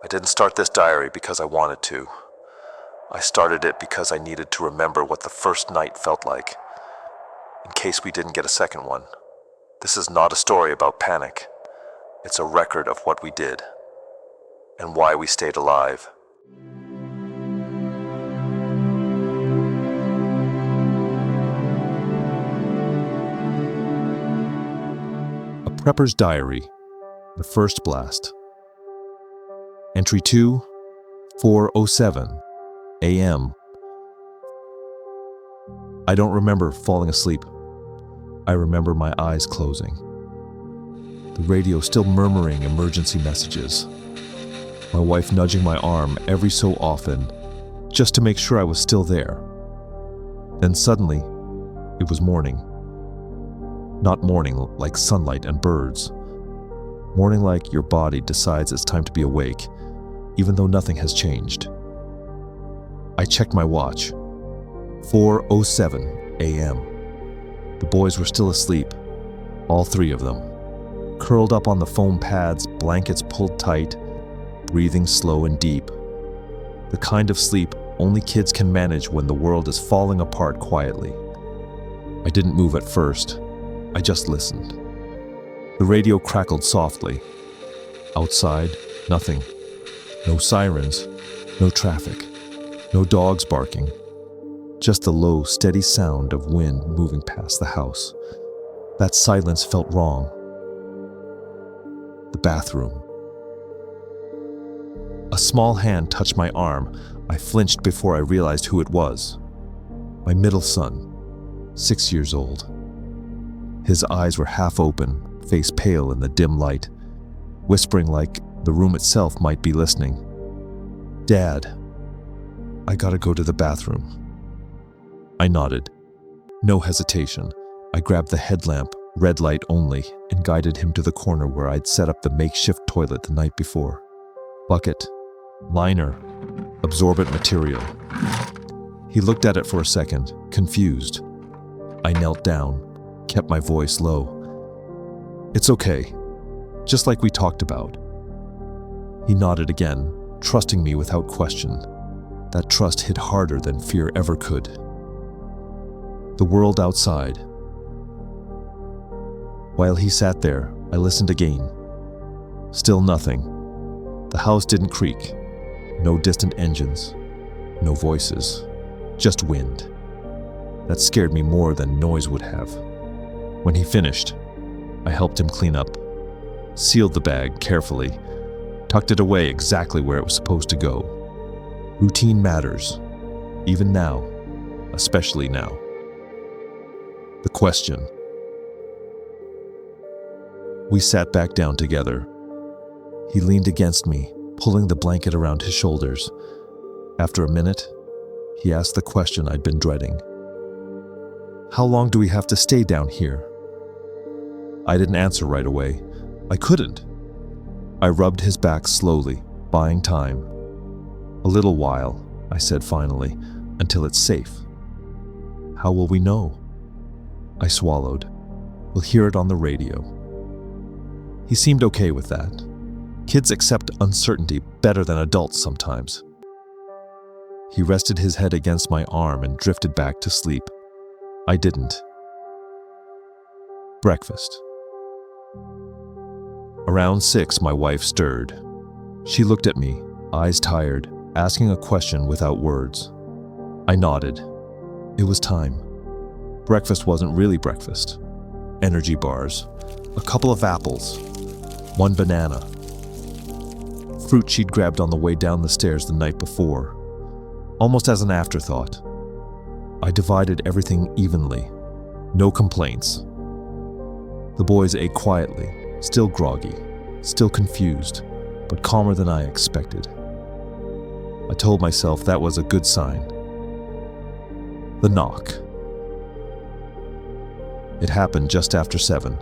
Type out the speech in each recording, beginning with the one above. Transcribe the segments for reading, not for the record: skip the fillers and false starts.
I didn't start this diary because I wanted to. I started it because I needed to remember what the first night felt like, in case we didn't get a second one. This is not a story about panic. It's a record of what we did, and why we stayed alive. A Prepper's Diary, the first blast. Entry 2, 4:07 a.m. I don't remember falling asleep. I remember my eyes closing. The radio still murmuring emergency messages. My wife nudging my arm every so often, just to make sure I was still there. Then suddenly, it was morning. Not morning like sunlight and birds. Morning like your body decides it's time to be awake, even though nothing has changed. I checked my watch. 4:07 a.m. The boys were still asleep, all three of them, curled up on the foam pads, blankets pulled tight, breathing slow and deep. The kind of sleep only kids can manage when the world is falling apart quietly. I didn't move at first. I just listened. The radio crackled softly. Outside, nothing. No sirens, no traffic, no dogs barking. Just the low, steady sound of wind moving past the house. That silence felt wrong. The bathroom. A small hand touched my arm. I flinched before I realized who it was. My middle son, 6 years old. His eyes were half open, face pale in the dim light, whispering like the room itself might be listening. "Dad, I gotta go to the bathroom." I nodded. No hesitation. I grabbed the headlamp, red light only, and guided him to the corner where I'd set up the makeshift toilet the night before. Bucket, liner, absorbent material. He looked at it for a second, confused. I knelt down, kept my voice low. "It's okay, just like we talked about." He nodded again, trusting me without question. That trust hit harder than fear ever could. The world outside. While he sat there, I listened again. Still nothing. The house didn't creak. No distant engines. No voices. Just wind. That scared me more than noise would have. When he finished, I helped him clean up, sealed the bag carefully, tucked it away exactly where it was supposed to go. Routine matters, even now, especially now. The question. We sat back down together. He leaned against me, pulling the blanket around his shoulders. After a minute, he asked the question I'd been dreading. "How long do we have to stay down here?" I didn't answer right away. I couldn't. I rubbed his back slowly, buying time. "A little while," I said finally, "until it's safe." "How will we know?" I swallowed. "We'll hear it on the radio." He seemed okay with that. Kids accept uncertainty better than adults sometimes. He rested his head against my arm and drifted back to sleep. I didn't. Breakfast. Around 6, my wife stirred. She looked at me, eyes tired, asking a question without words. I nodded. It was time. Breakfast wasn't really breakfast. Energy bars, a couple of apples, 1 banana. Fruit she'd grabbed on the way down the stairs the night before, almost as an afterthought. I divided everything evenly. No complaints. The boys ate quietly, still groggy, still confused, but calmer than I expected. I told myself that was a good sign. The knock. It happened just after 7.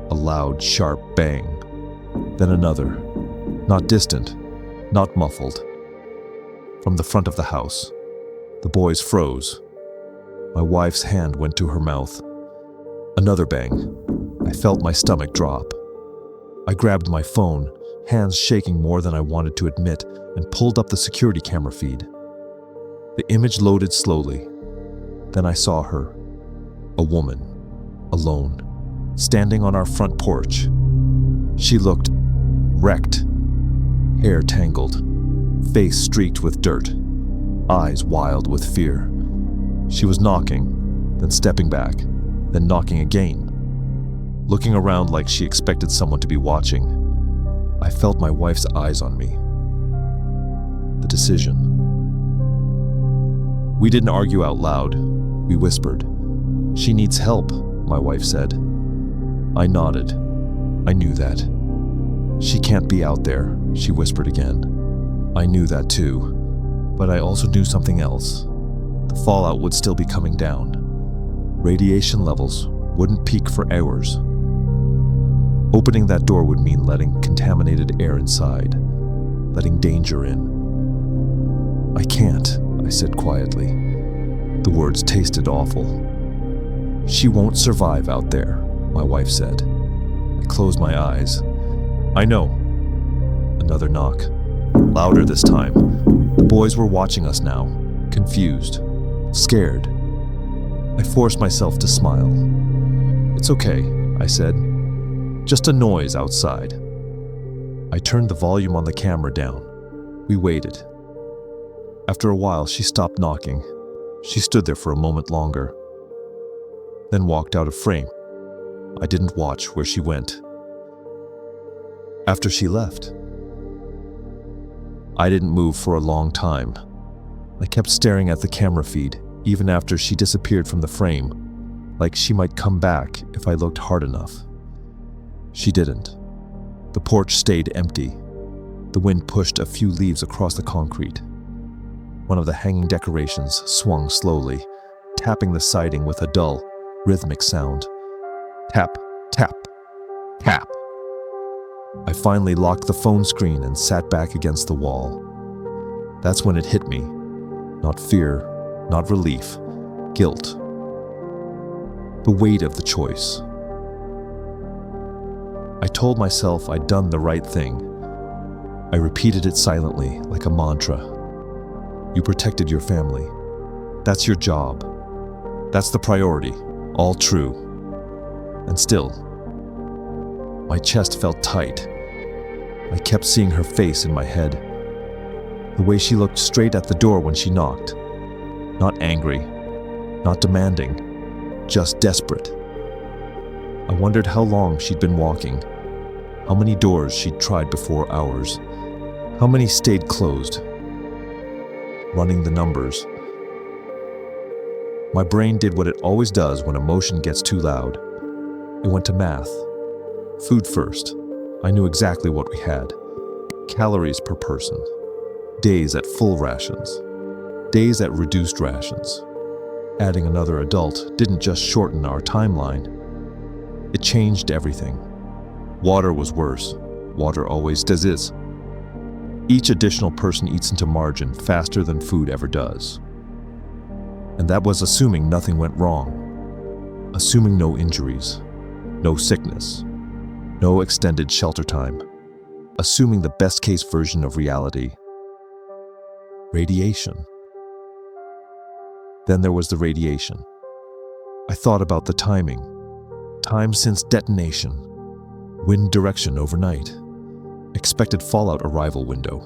A loud, sharp bang. Then another. Not distant, not muffled. From the front of the house. The boys froze. My wife's hand went to her mouth. Another bang. I felt my stomach drop. I grabbed my phone, hands shaking more than I wanted to admit, and pulled up the security camera feed. The image loaded slowly. Then I saw her, a woman, alone, standing on our front porch. She looked wrecked, hair tangled, face streaked with dirt, eyes wild with fear. She was knocking, then stepping back, then knocking again, looking around like she expected someone to be watching. I felt my wife's eyes on me. The decision. We didn't argue out loud. We whispered. "She needs help," my wife said. I nodded. I knew that. "She can't be out there," she whispered again. I knew that too, but I also knew something else. The fallout would still be coming down. Radiation levels wouldn't peak for hours. Opening that door would mean letting contaminated air inside, letting danger in. "I can't," I said quietly. The words tasted awful. "She won't survive out there," my wife said. I closed my eyes. "I know." Another knock. Louder this time. The boys were watching us now, confused, scared. I forced myself to smile. "It's okay," I said. "Just a noise outside." I turned the volume on the camera down. We waited. After a while, she stopped knocking. She stood there for a moment longer, then walked out of frame. I didn't watch where she went. After she left, I didn't move for a long time. I kept staring at the camera feed, even after she disappeared from the frame, like she might come back if I looked hard enough. She didn't. The porch stayed empty. The wind pushed a few leaves across the concrete. One of the hanging decorations swung slowly, tapping the siding with a dull, rhythmic sound. Tap, tap, tap. I finally locked the phone screen and sat back against the wall. That's when it hit me. Not fear, not relief, guilt. The weight of the choice. I told myself I'd done the right thing. I repeated it silently, like a mantra. You protected your family. That's your job. That's the priority. All true. And still, my chest felt tight. I kept seeing her face in my head. The way she looked straight at the door when she knocked. Not angry, not demanding, just desperate. I wondered how long she'd been walking, how many doors she'd tried before ours, how many stayed closed. Running the numbers. My brain did what it always does when emotion gets too loud. It went to math. Food first. I knew exactly what we had. Calories per person. Days at full rations. Days at reduced rations. Adding another adult didn't just shorten our timeline. It changed everything. Water was worse. Water always is. Each additional person eats into margin faster than food ever does. And that was assuming nothing went wrong. Assuming no injuries, no sickness, no extended shelter time. Assuming the best case version of reality. Radiation. Then there was the radiation. I thought about the timing. Time since detonation. Wind direction overnight. Expected fallout arrival window.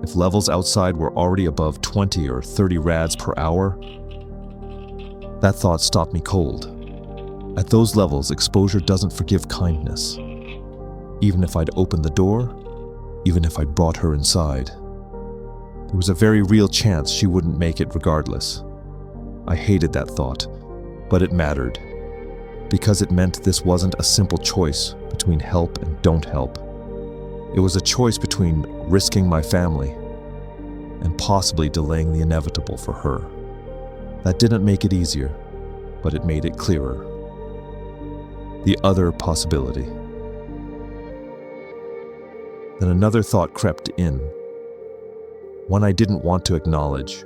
If levels outside were already above 20 or 30 rads per hour, that thought stopped me cold. At those levels, exposure doesn't forgive kindness. Even if I'd opened the door, even if I'd brought her inside, there was a very real chance she wouldn't make it regardless. I hated that thought, but it mattered, because it meant this wasn't a simple choice between help and don't help. It was a choice between risking my family and possibly delaying the inevitable for her. That didn't make it easier, but it made it clearer. The other possibility. Then another thought crept in, one I didn't want to acknowledge.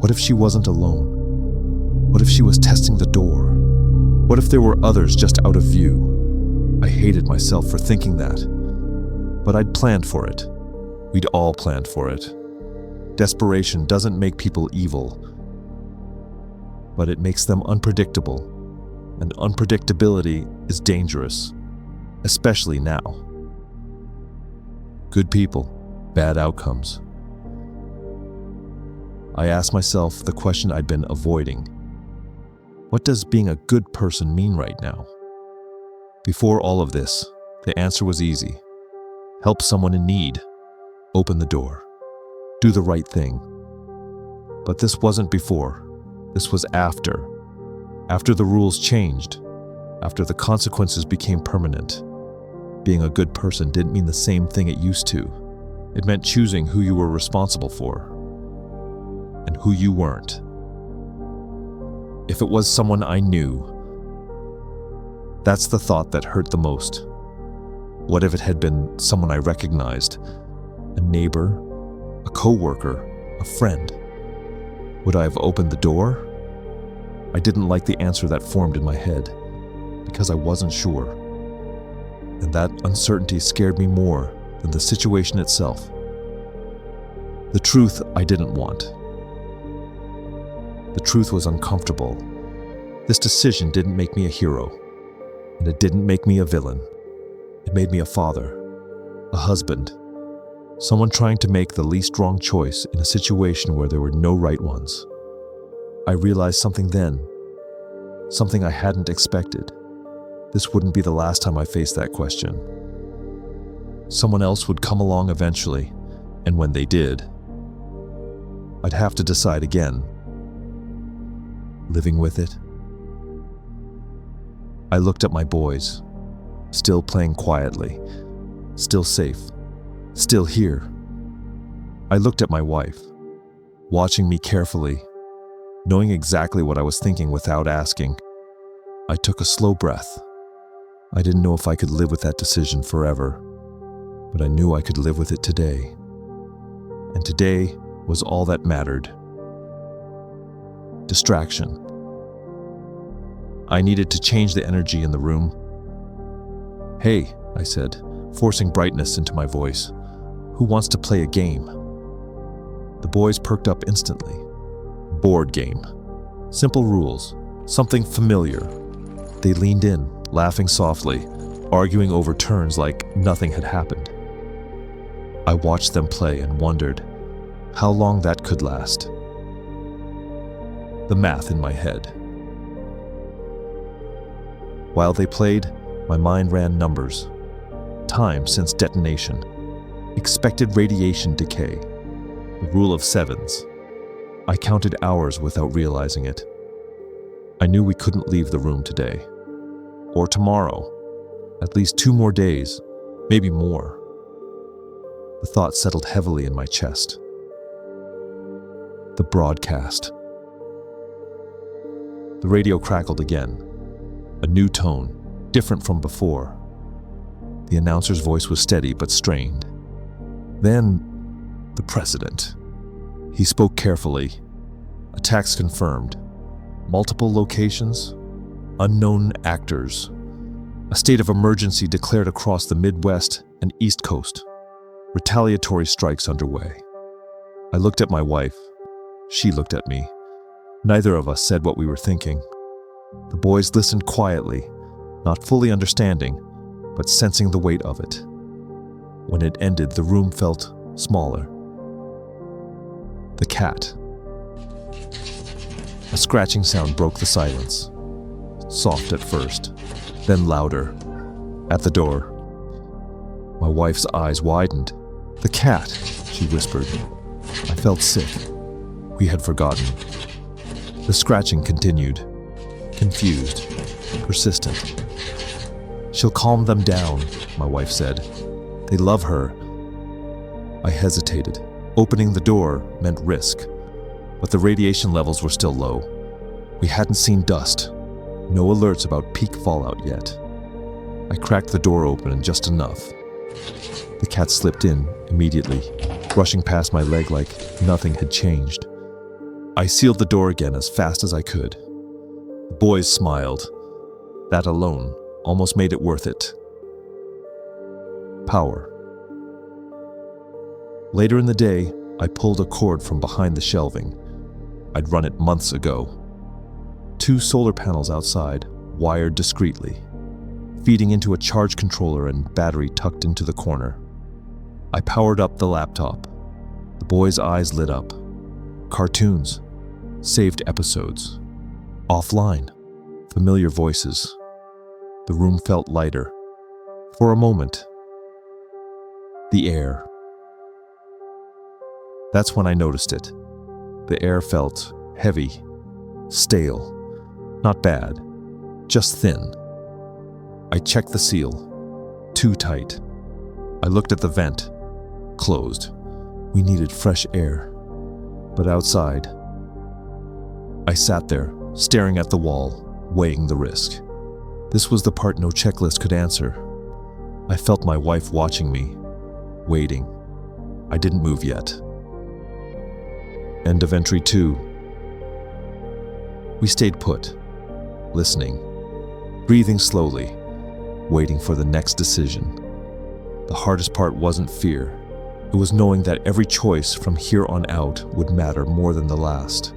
What if she wasn't alone? What if she was testing the door? What if there were others just out of view? I hated myself for thinking that. But I'd planned for it. We'd all planned for it. Desperation doesn't make people evil, but it makes them unpredictable, and unpredictability is dangerous, especially now. Good people, bad outcomes. I asked myself the question I'd been avoiding. What does being a good person mean right now? Before all of this, the answer was easy. Help someone in need. Open the door. Do the right thing. But this wasn't before. This was after. After the rules changed. After the consequences became permanent. Being a good person didn't mean the same thing it used to. It meant choosing who you were responsible for and who you weren't. If it was someone I knew, that's the thought that hurt the most. What if it had been someone I recognized? A neighbor? A coworker? A friend? Would I have opened the door? I didn't like the answer that formed in my head, because I wasn't sure. And that uncertainty scared me more than the situation itself. The truth I didn't want. The truth was uncomfortable. This decision didn't make me a hero, and it didn't make me a villain. It made me a father, a husband, someone trying to make the least wrong choice in a situation where there were no right ones. I realized something then, something I hadn't expected. This wouldn't be the last time I faced that question. Someone else would come along eventually, and when they did, I'd have to decide again. Living with it. I looked at my boys, still playing quietly, still safe, still here. I looked at my wife, watching me carefully, knowing exactly what I was thinking without asking. I took a slow breath. I didn't know if I could live with that decision forever, but I knew I could live with it today. And today was all that mattered. Distraction. I needed to change the energy in the room. "Hey," I said, forcing brightness into my voice. "Who wants to play a game?" The boys perked up instantly. Board game. Simple rules. Something familiar. They leaned in, laughing softly, arguing over turns like nothing had happened. I watched them play and wondered how long that could last. The math in my head. While they played, my mind ran numbers. Time since detonation. Expected radiation decay. The rule of sevens. I counted hours without realizing it. I knew we couldn't leave the room today. Or tomorrow. At least 2 more days, maybe more. The thought settled heavily in my chest. The broadcast. The radio crackled again. A new tone, different from before. The announcer's voice was steady but strained. Then, the president. He spoke carefully. Attacks confirmed. Multiple locations. Unknown actors. A state of emergency declared across the Midwest and East Coast. Retaliatory strikes underway. I looked at my wife. She looked at me. Neither of us said what we were thinking. The boys listened quietly, not fully understanding, but sensing the weight of it. When it ended, the room felt smaller. The cat. A scratching sound broke the silence. Soft at first, then louder. At the door. My wife's eyes widened. "The cat," she whispered. I felt sick. We had forgotten. The scratching continued. Confused. Persistent. "She'll calm them down," my wife said. "They love her." I hesitated. Opening the door meant risk, but the radiation levels were still low. We hadn't seen dust. No alerts about peak fallout yet. I cracked the door open just enough. The cat slipped in immediately, brushing past my leg like nothing had changed. I sealed the door again as fast as I could. The boys smiled. That alone almost made it worth it. Power. Later in the day, I pulled a cord from behind the shelving. I'd run it months ago. 2 solar panels outside, wired discreetly, feeding into a charge controller and battery tucked into the corner. I powered up the laptop. The boy's eyes lit up. Cartoons, saved episodes, offline, familiar voices. The room felt lighter. For a moment. The air. That's when I noticed it. The air felt heavy, stale, not bad, just thin. I checked the seal. Too tight. I looked at the vent. Closed. We needed fresh air. But outside, I sat there, staring at the wall, weighing the risk. This was the part no checklist could answer. I felt my wife watching me, waiting. I didn't move yet. End of entry 2. We stayed put, listening, breathing slowly, waiting for the next decision. The hardest part wasn't fear. It was knowing that every choice from here on out would matter more than the last.